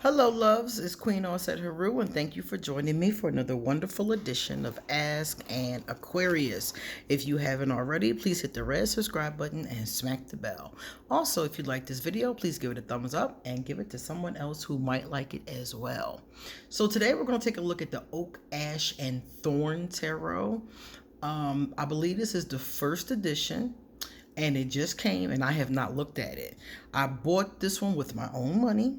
Hello, loves. It's Queen Onset Haru, and thank you for joining me for another wonderful edition of Ask an Aquarius. If you haven't already, please hit the red subscribe button and smack the bell. Also, if you like this video, please give it a thumbs up and give it to someone else who might like it as well. So today we're going to take a look at the Oak, Ash, and Thorn Tarot. I believe this is the first edition, and it just came, and I have not looked at it. I bought this one with my own money,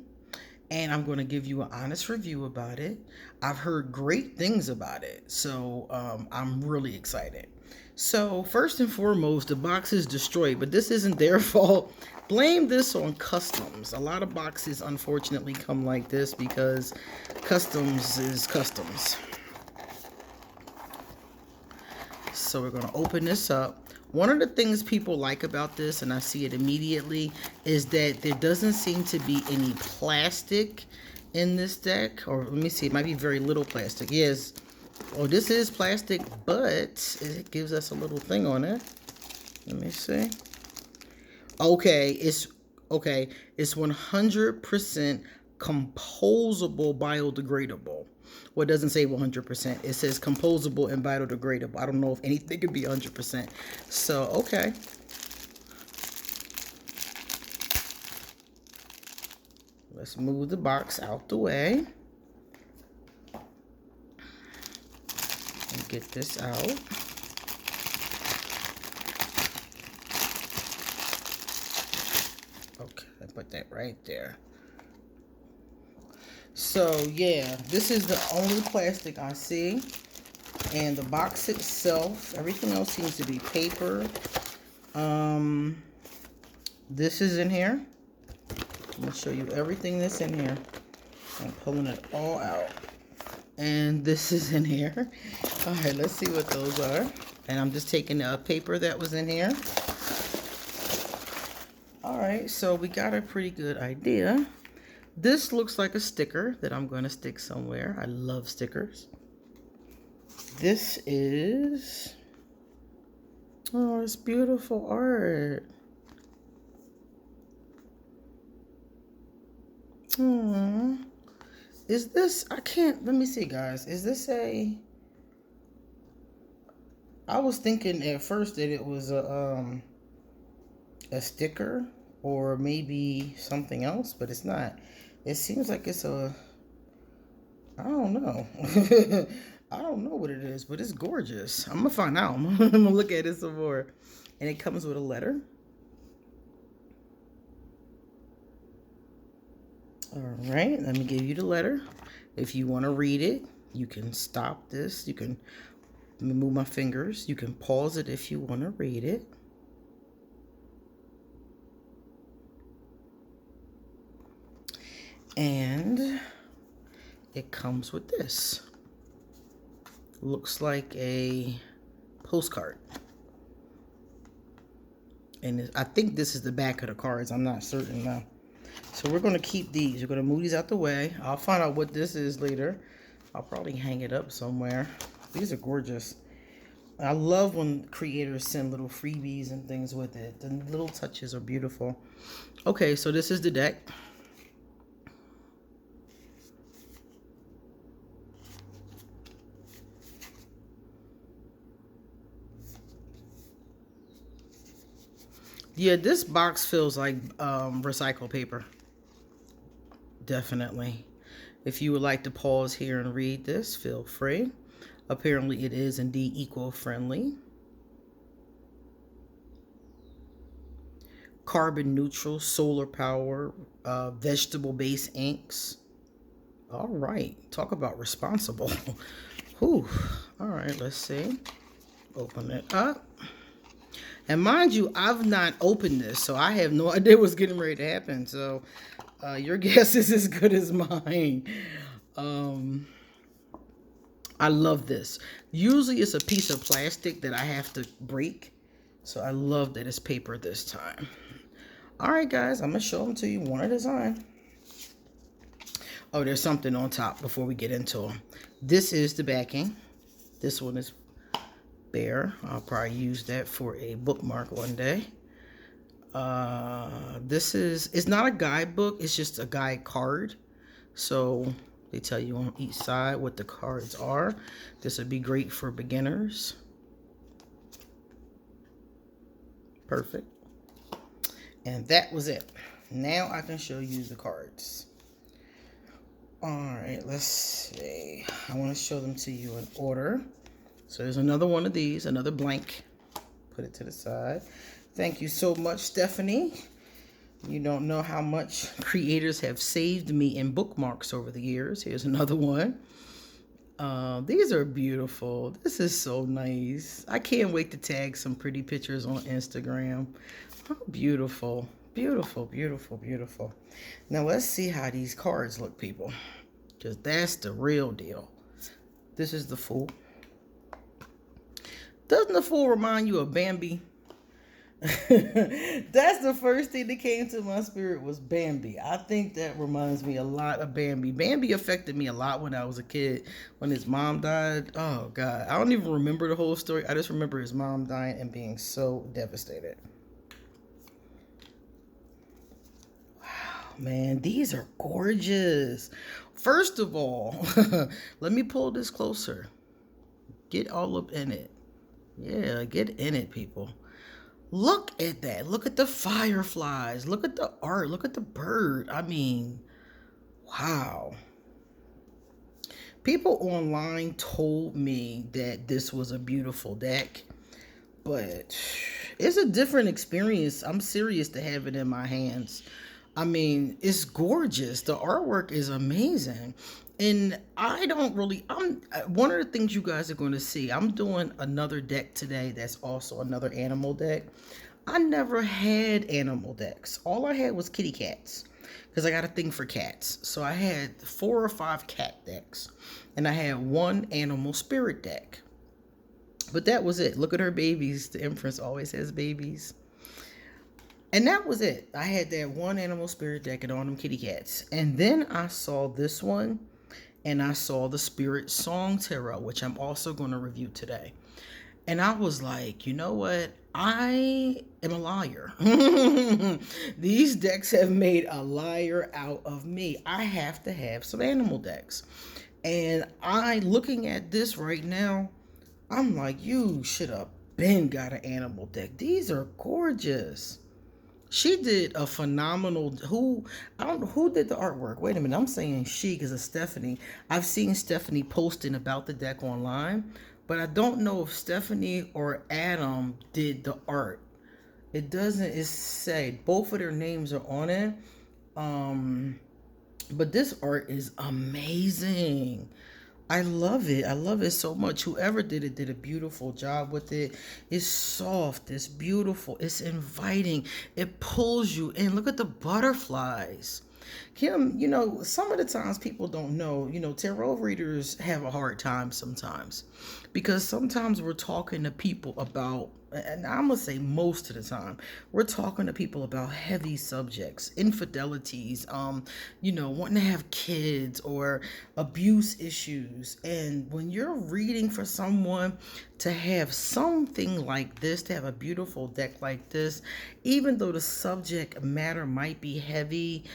and I'm going to give you an honest review about it. I've heard great things about it, so I'm really excited. So first and foremost, the box is destroyed, but this isn't their fault. Blame this on customs. A lot of boxes unfortunately come like this because customs is customs. So we're going to open this up. One of the things people like about this, and I see it immediately, is that there doesn't seem to be any plastic in this deck. Or let me see, it might be very little plastic. Yes. Oh, this is plastic, but it gives us a little thing on it. Let me see. Okay, it's 100% composable biodegradable. Well, it doesn't say 100%. It says composable and biodegradable. I don't know if anything could be 100%. So, okay. Let's move the box out the way. And get this out. Okay, I put that right there. So yeah, this is the only plastic I see, and the box itself, everything else seems to be paper. This is in here. I'm gonna show you everything that's in here. I'm pulling it all out, and this is in here. All right, let's see what those are. And I'm just taking the paper that was in here. All right, so we got a pretty good idea. This looks like a sticker that I'm going to stick somewhere. I love stickers. This is... oh, it's beautiful art. Aww. Is this... I can't... let me see, guys. Is this a... I was thinking at first that it was a sticker or maybe something else, but it's not. It seems like it's a, I don't know. I don't know what it is, but it's gorgeous. I'm gonna find out. I'm gonna look at it some more. And it comes with a letter. All right, let me give you the letter. If you want to read it, you can stop this. You can move my fingers. You can pause it if you want to read it. And it comes with this. Looks like a postcard. And I think this is the back of the cards. I'm not certain now. So we're going to keep these. We're going to move these out the way. I'll find out what this is later. I'll probably hang it up somewhere. These are gorgeous. I love when creators send little freebies and things with it. The little touches are beautiful. Okay, so this is the deck. Yeah, this box feels like recycled paper. Definitely. If you would like to pause here and read this, feel free. Apparently, it is indeed eco-friendly. Carbon neutral, solar power, vegetable-based inks. All right. Talk about responsible. Whew. All right, let's see. Open it up. And mind you, I've not opened this, so I have no idea what's getting ready to happen. So your guess is as good as mine. I love this. Usually it's a piece of plastic that I have to break. So I love that it's paper this time. All right, guys, I'm going to show them to you one at a time. Oh, there's something on top before we get into them. This is the backing. This one is bare. I'll probably use that for a bookmark one day. It's not a guidebook, it's just a guide card. So they tell you on each side what the cards are. This would be great for beginners. Perfect. And that was it. Now I can show you the cards. Alright, let's see. I want to show them to you in order. So there's another one of these, another blank. Put it to the side. Thank you so much, Stephanie. You don't know how much creators have saved me in bookmarks over the years. Here's another one. These are beautiful. This is so nice. I can't wait to tag some pretty pictures on Instagram. Oh, beautiful. Beautiful, beautiful, beautiful. Now let's see how these cards look, people. Because that's the real deal. This is the Fool. Doesn't the Fool remind you of Bambi? That's the first thing that came to my spirit was Bambi. I think that reminds me a lot of Bambi. Bambi affected me a lot when I was a kid, when his mom died. Oh God, I don't even remember the whole story. I just remember his mom dying and being so devastated. Wow, man, these are gorgeous. First of all, let me pull this closer. Get all up in it. Yeah, get in it, people. Look at that. Look at the fireflies. Look at the art. Look at the bird. I mean, wow. People online told me that this was a beautiful deck, but it's a different experience. I'm serious to have it in my hands. I mean, it's gorgeous. The artwork is amazing. And I don't really, one of the things you guys are going to see, I'm doing another deck today that's also another animal deck. I never had animal decks. All I had was kitty cats because I got a thing for cats. So I had 4 or 5 cat decks and I had 1 animal spirit deck. But that was it. Look at her babies. The Empress always has babies. And that was it. I had that 1 animal spirit deck and all them kitty cats. And then I saw this one. And I saw the Spirit Song Tarot, which I'm also going to review today. And I was like, you know what? I am a liar. These decks have made a liar out of me. I have to have some animal decks. And looking at this right now, I'm like, you should have been got an animal deck. These are gorgeous. She did a phenomenal, I don't know who did the artwork. Wait a minute, I'm saying she because of Stephanie. I've seen Stephanie posting about the deck online, but I don't know if Stephanie or Adam did the art. It say both of their names are on it. But this art is amazing. I love it. I love it so much. Whoever did it did a beautiful job with it. It's soft. It's beautiful. It's inviting. It pulls you in. Look at the butterflies. Kim, some of the times people don't know, tarot readers have a hard time sometimes because sometimes we're talking to people about, and I'm going to say most of the time, we're talking to people about heavy subjects, infidelities, wanting to have kids or abuse issues. And when you're reading for someone to have something like this, to have a beautiful deck like this, even though the subject matter might be heavy,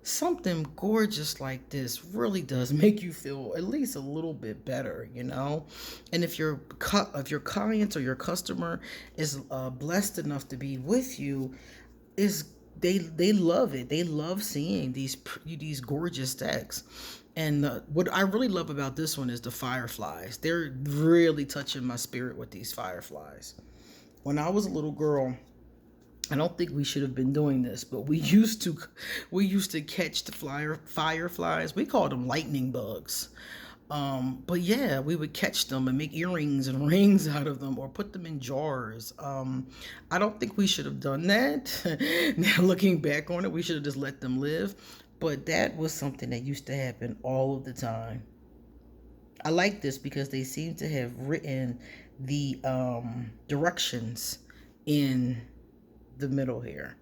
something gorgeous like this really does make you feel at least a little bit better, And if your client or your customer is blessed enough to be with you, they love it. They love seeing these gorgeous decks. And what I really love about this one is the fireflies. They're really touching my spirit with these fireflies. When I was a little girl, I don't think we should have been doing this, but we used to catch the fireflies. We called them lightning bugs. But yeah, we would catch them and make earrings and rings out of them or put them in jars. I don't think we should have done that. Now looking back on it, we should have just let them live. But that was something that used to happen all of the time. I like this because they seem to have written the directions in the middle here.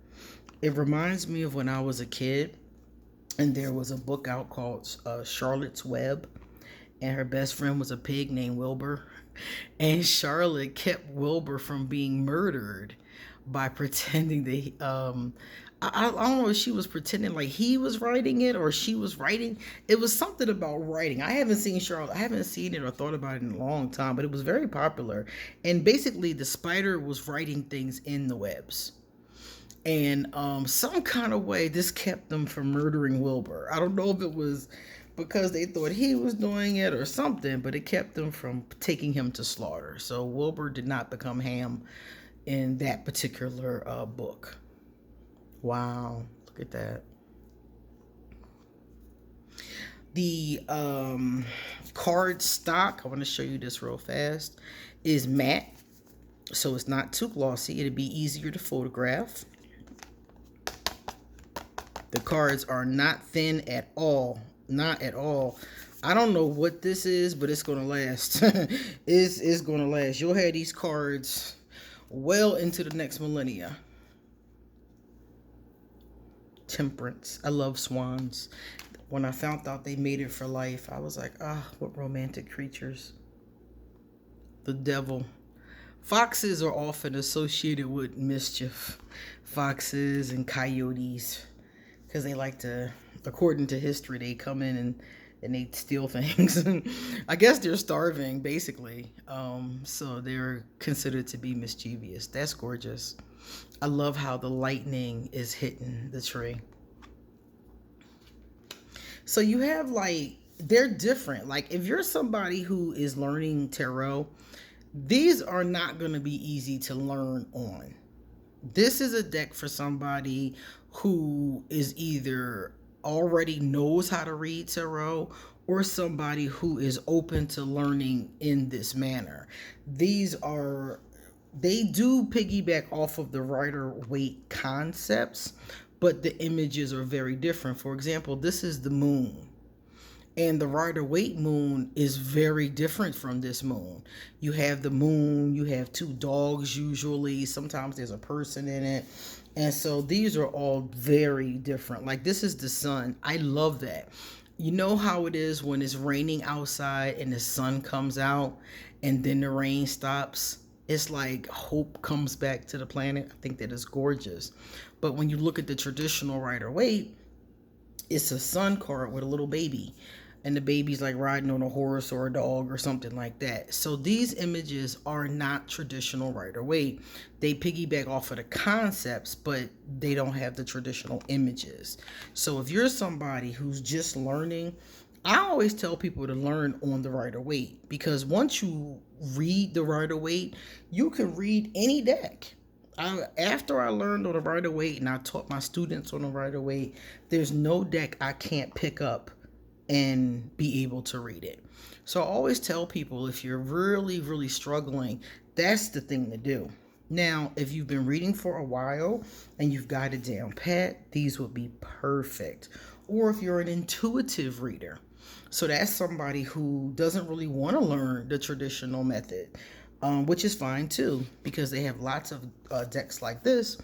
It reminds me of when I was a kid and there was a book out called Charlotte's Web, and her best friend was a pig named Wilbur, and Charlotte kept Wilbur from being murdered by pretending that I don't know if she was pretending like he was writing it or she was writing. It was something about writing. I haven't seen Charlotte. I haven't seen it or thought about it in a long time, but it was very popular. And basically, the spider was writing things in the webs. And some kind of way, this kept them from murdering Wilbur. I don't know if it was because they thought he was doing it or something, but it kept them from taking him to slaughter. So Wilbur did not become Ham in that particular book. Wow, look at that. The card stock, I want to show you this real fast, is matte. So it's not too glossy. It'll be easier to photograph. The cards are not thin at all. Not at all. I don't know what this is, but it's going to last. It's going to last. You'll have these cards well into the next millennia. Temperance. I love swans. When I found out they made it for life, I was like, ah, what romantic creatures. The devil. Foxes are often associated with mischief. Foxes and coyotes. Because they like to, according to history, they come in and they steal things. I guess they're starving, basically. So they're considered to be mischievous. That's gorgeous. I love how the lightning is hitting the tree. So you have like, they're different. Like if you're somebody who is learning tarot, these are not going to be easy to learn on. This is a deck for somebody who is either already knows how to read tarot or somebody who is open to learning in this manner. They do piggyback off of the Rider-Waite concepts, but the images are very different. For example, this is the moon. And the Rider-Waite moon is very different from this moon. You have the moon, you have two dogs usually, sometimes there's a person in it. And so these are all very different. Like this is the sun. I love that. You know how it is when it's raining outside and the sun comes out and then the rain stops? It's like hope comes back to the planet. I think that is gorgeous. But when you look at the traditional Rider-Waite, it's a sun card with a little baby. And the baby's like riding on a horse or a dog or something like that. So these images are not traditional Rider-Waite. They piggyback off of the concepts, but they don't have the traditional images. So if you're somebody who's just learning, I always tell people to learn on the Rider-Waite, because once you read the Rider-Waite, you can read any deck. After I learned on the Rider-Waite and I taught my students on the Rider-Waite, there's no deck I can't pick up and be able to read it. So I always tell people, if you're really, really struggling, that's the thing to do. Now, if you've been reading for a while and you've got it down pat, these would be perfect. Or if you're an intuitive reader, so that's somebody who doesn't really want to learn the traditional method, which is fine too, because they have lots of decks like this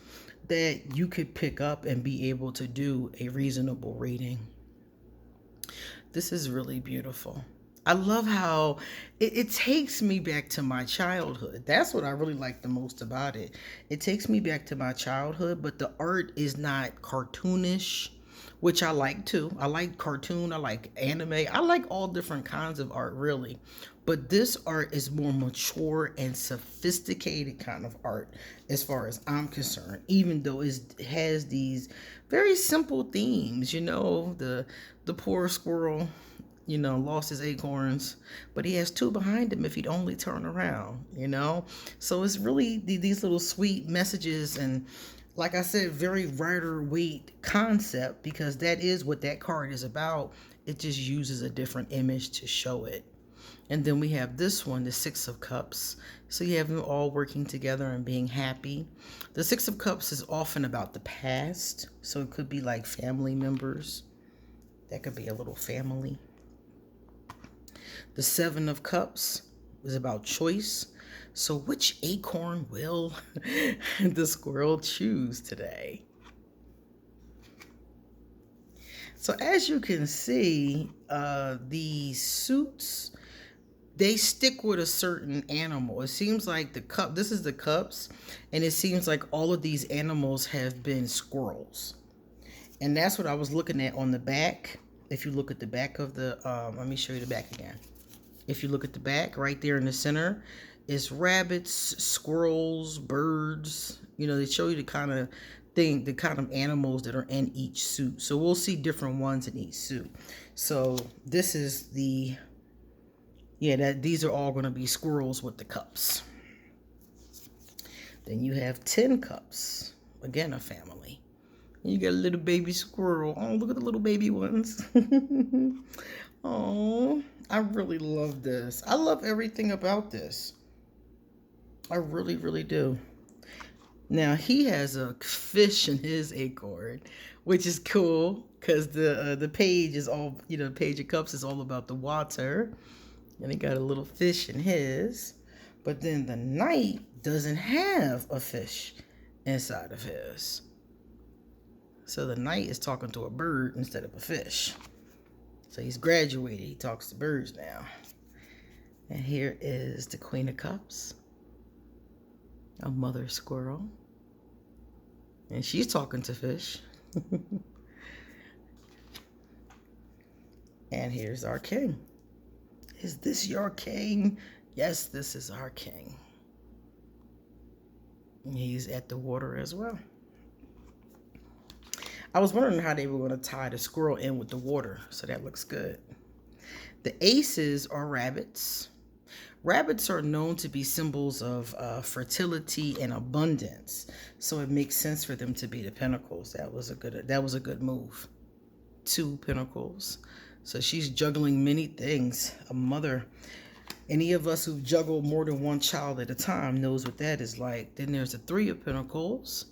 that you could pick up and be able to do a reasonable reading. This is really beautiful. I love how it takes me back to my childhood. That's what I really like the most about it. It takes me back to my childhood, but the art is not cartoonish, which I like too. I like cartoon, I like anime, I like all different kinds of art, really. But this art is more mature and sophisticated kind of art as far as I'm concerned, even though it has these very simple themes, the poor squirrel, lost his acorns, but he has two behind him if he'd only turn around. So it's really these little sweet messages, and like I said, very Rider-Waite concept, because that is what that card is about. It just uses a different image to show it. And then we have this one, the Six of Cups. So you have them all working together and being happy. The Six of Cups is often about the past. So it could be like family members. That could be a little family. The Seven of Cups is about choice. So which acorn will the squirrel choose today? So as you can see, the suits they stick with a certain animal. It seems like this is the cups, and it seems like all of these animals have been squirrels. And that's what I was looking at on the back. If you look at the back of the, let me show you the back again. If you look at the back, right there in the center, it's rabbits, squirrels, birds. You know, they show you the kind of animals that are in each suit. So we'll see different ones in each suit. So this is the, these are all going to be squirrels with the cups. Then you have 10 cups. Again, a family. And you got a little baby squirrel. Oh, look at the little baby ones. Oh, I really love this. I love everything about this. I really, really do. Now, he has a fish in his acorn, which is cool because the page is all, the page of cups is all about the water. And he got a little fish in his. But then the knight doesn't have a fish inside of his. So the knight is talking to a bird instead of a fish. So he's graduated. He talks to birds now. And here is the Queen of Cups, a mother squirrel. And she's talking to fish. And here's our king. Is this your king? Yes, this is our king. And he's at the water as well. I was wondering how they were going to tie the squirrel in with the water, so that looks good. The aces are rabbits. Rabbits are known to be symbols of fertility and abundance, so it makes sense for them to be the pentacles. That was a good move. 2 pentacles. So she's juggling many things. A mother. Any of us who've juggled more than one child at a time knows what that is like. Then there's the 3 of Pentacles.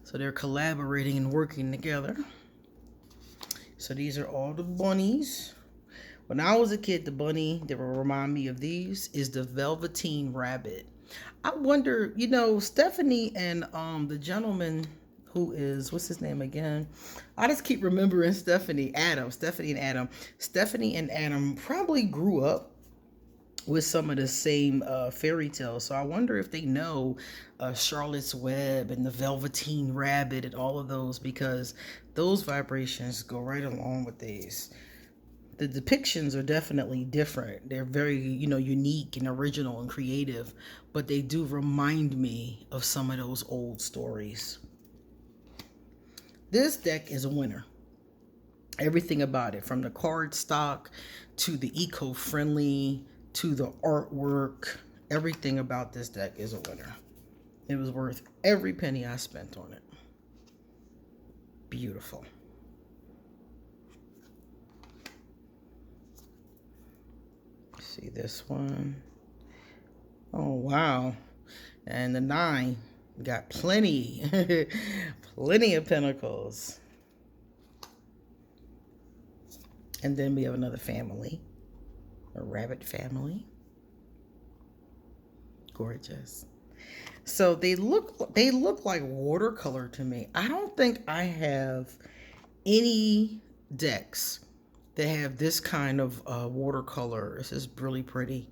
So they're collaborating and working together. So these are all the bunnies. When I was a kid, the bunny that will remind me of these is the Velveteen Rabbit. I wonder, Stephanie and the gentleman who is, what's his name again? I just keep remembering Stephanie and Adam probably grew up with some of the same fairy tales. So I wonder if they know Charlotte's Web and the Velveteen Rabbit and all of those, because those vibrations go right along with these. The depictions are definitely different. They're very, unique and original and creative, but they do remind me of some of those old stories. This deck is a winner. Everything about it, from the cardstock to the eco-friendly to the artwork, everything about this deck is a winner. It was worth every penny I spent on it. Beautiful. See this one. Oh, wow. And the 9 got plenty of pentacles. And then we have another family, a rabbit family. Gorgeous. So they look like watercolor to me. I don't think I have any decks that have this kind of watercolor. This is really pretty.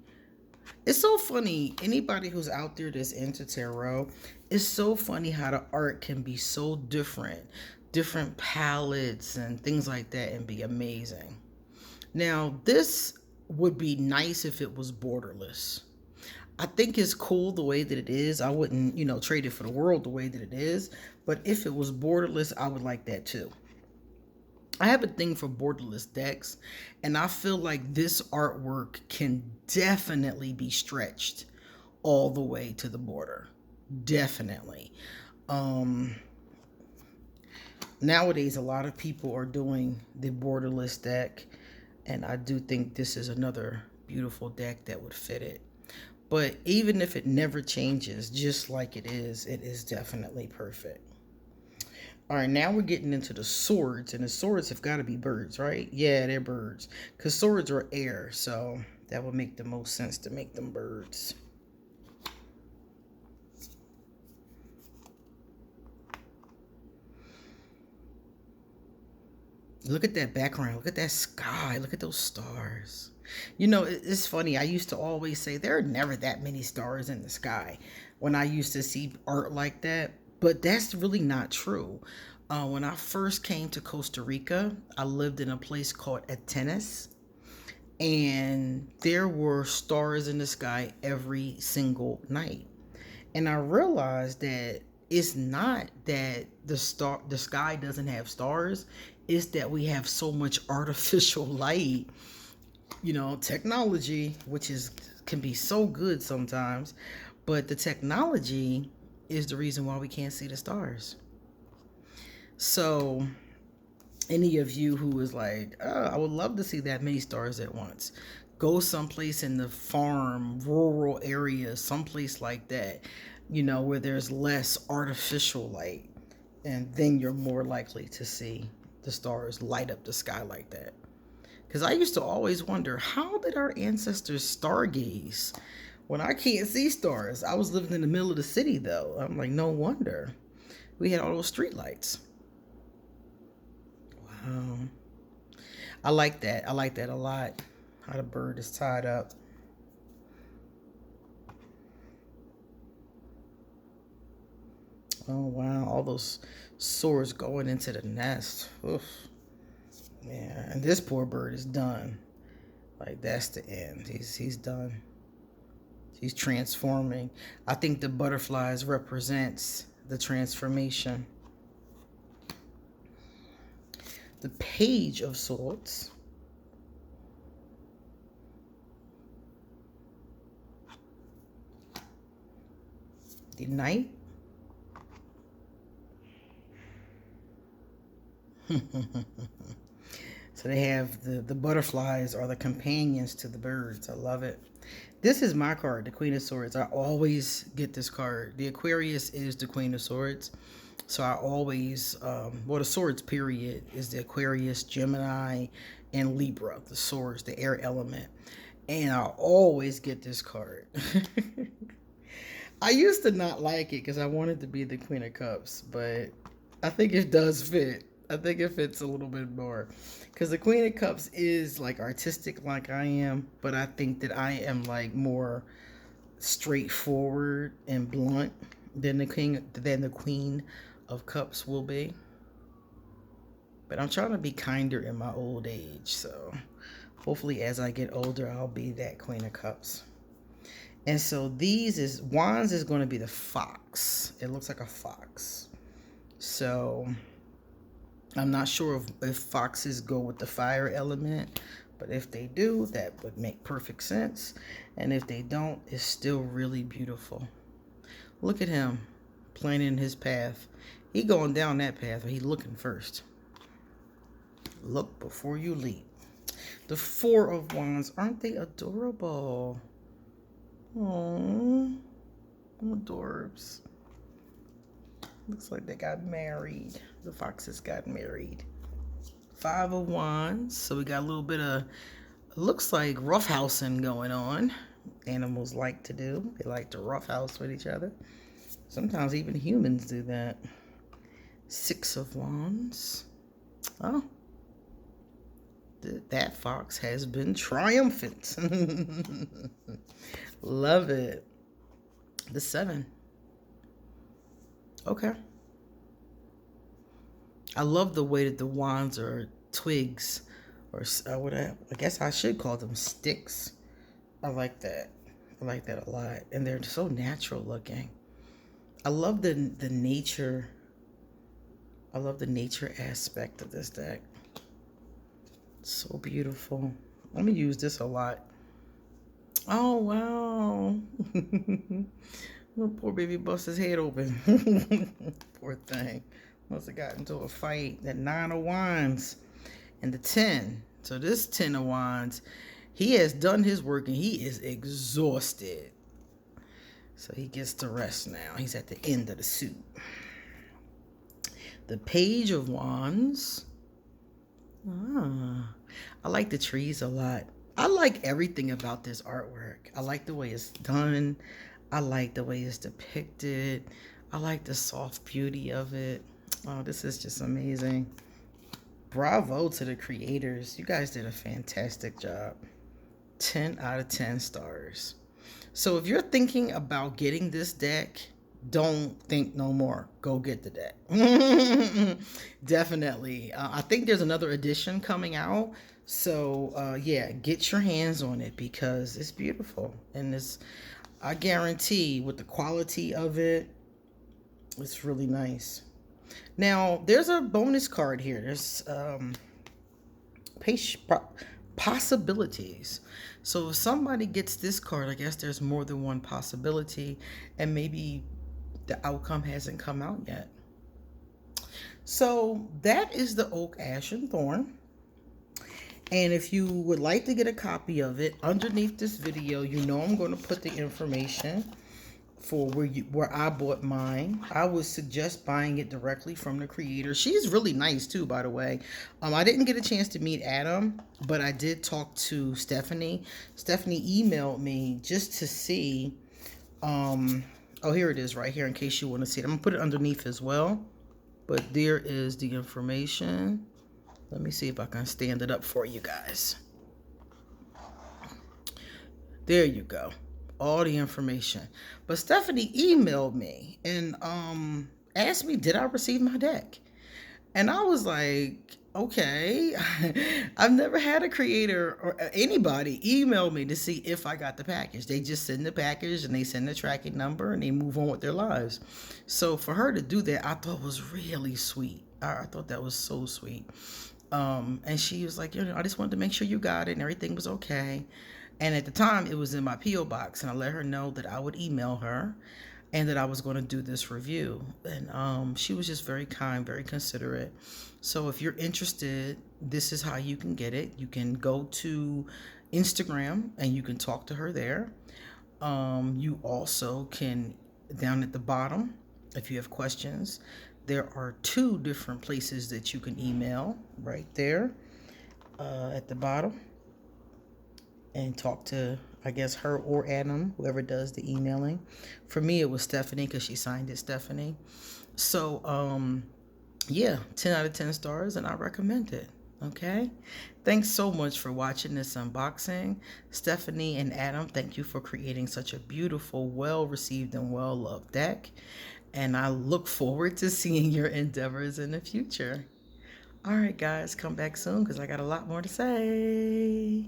It's so funny. Anybody who's out there that's into tarot, it's so funny how the art can be so different palettes and things like that, and be amazing. Now, this would be nice if it was borderless. I think it's cool the way that it is. I wouldn't, trade it for the world the way that it is. But if it was borderless, I would like that too. I have a thing for borderless decks, and I feel like this artwork can definitely be stretched all the way to the border. Definitely. Nowadays, a lot of people are doing the borderless deck, and I do think this is another beautiful deck that would fit it. But even if it never changes, just like it is definitely perfect. All right, now we're getting into the swords, and the swords have got to be birds, right? Yeah, they're birds, because swords are air, so that would make the most sense to make them birds. Look at that background. Look at that sky. Look at those stars. You know, it's funny. I used to always say there are never that many stars in the sky when I used to see art like that. But that's really not true. When I first came to Costa Rica, I lived in a place called Atenas, and there were stars in the sky every single night. And I realized that it's not that the sky doesn't have stars, it's that we have so much artificial light, you know, technology, which is can be so good sometimes, but the technology is the reason why we can't see the stars. So any of you who is like, oh, I would love to see that many stars at once, go someplace in the farm, rural area, someplace like that, you know, where there's less artificial light, and then you're more likely to see the stars light up the sky like that. Because I used to always wonder, how did our ancestors stargaze when I can't see stars? I was living in the middle of the city, though. I'm like, no wonder. We had all those street lights. Wow. I like that. I like that a lot. How the bird is tied up. Oh, wow. All those swords going into the nest. Oof. Yeah. And this poor bird is done. Like, that's the end. He's done. He's transforming. I think the butterflies represents the transformation. The Page of Swords. The Knight. So they have the butterflies are the companions to the birds. I love it. This is my card, the Queen of Swords. I always get this card. The Aquarius is the Queen of Swords. So I always, well, the swords period is the Aquarius, Gemini, and Libra. The swords, the air element. And I always get this card. I used to not like it because I wanted to be the Queen of Cups, but I think it does fit. I think it fits a little bit more. Because the Queen of Cups is like artistic like I am, but I think that I am like more straightforward and blunt than the Queen of Cups will be. But I'm trying to be kinder in my old age, so hopefully as I get older I'll be that Queen of Cups. And so Wands is going to be the fox. It looks like a fox. So I'm not sure if foxes go with the fire element, but if they do, that would make perfect sense. And if they don't, it's still really beautiful. Look at him planning his path. He going down that path, but he looking first. Look before you leap. The Four of Wands, aren't they adorable? Oh, adorbs. Looks like they got married. The foxes got married. Five of Wands. So we got a little bit of, looks like roughhousing going on. Animals like to do. They like to roughhouse with each other. Sometimes even humans do that. Six of Wands. Oh. That fox has been triumphant. Love it. The Seven. Okay. I love the way that the wands are twigs, or what I guess I should call them sticks. I like that. I like that a lot, and they're so natural looking. I love the nature. I love the nature aspect of this deck. So beautiful. Let me use this a lot. Oh wow. Little poor baby bust his head open. Poor thing. Must have gotten into a fight. That Nine of Wands and the 10. So this 10 of Wands, he has done his work and he is exhausted. So he gets to rest now. He's at the end of the suit. The Page of Wands. I like the trees a lot. I like everything about this artwork. I like the way it's done. I like the way it's depicted. I like the soft beauty of it. Oh, this is just amazing. Bravo to the creators. You guys did a fantastic job. 10 out of 10 stars. So if you're thinking about getting this deck, don't think no more. Go get the deck. Definitely. I think there's another edition coming out. So yeah, get your hands on it because it's beautiful. And it's, I guarantee with the quality of it, it's really nice. Now, there's a bonus card here. There's possibilities. So if somebody gets this card, I guess there's more than one possibility, and maybe the outcome hasn't come out yet. So that is the Oak, Ash, and Thorn. And if you would like to get a copy of it, underneath this video, you know I'm going to put the information for where I bought mine. I would suggest buying it directly from the creator. She's really nice too, by the way. I didn't get a chance to meet Adam, but I did talk to Stephanie. Stephanie emailed me just to see. Oh, here it is right here in case you want to see it. I'm gonna put it underneath as well. But there is the information. Let me see if I can stand it up for you guys. There you go. All the information. But Stephanie emailed me and asked me, did I receive my deck? And I was like, okay. I've never had a creator or anybody email me to see if I got the package. They just send the package and they send the tracking number and they move on with their lives. So for her to do that, I thought was really sweet. I thought that was so sweet. And she was like, I just wanted to make sure you got it and everything was okay. And at the time, it was in my P.O. box, and I let her know that I would email her and that I was going to do this review. And she was just very kind, very considerate. So if you're interested, this is how you can get it. You can go to Instagram, and you can talk to her there. You also can, down at the bottom, if you have questions, there are 2 different places that you can email right there at the bottom. And talk to, I guess, her or Adam, whoever does the emailing. For me, it was Stephanie because she signed it Stephanie. So, yeah, 10 out of 10 stars, and I recommend it. Okay? Thanks so much for watching this unboxing. Stephanie and Adam, thank you for creating such a beautiful, well-received, and well-loved deck. And I look forward to seeing your endeavors in the future. All right, guys, come back soon because I got a lot more to say.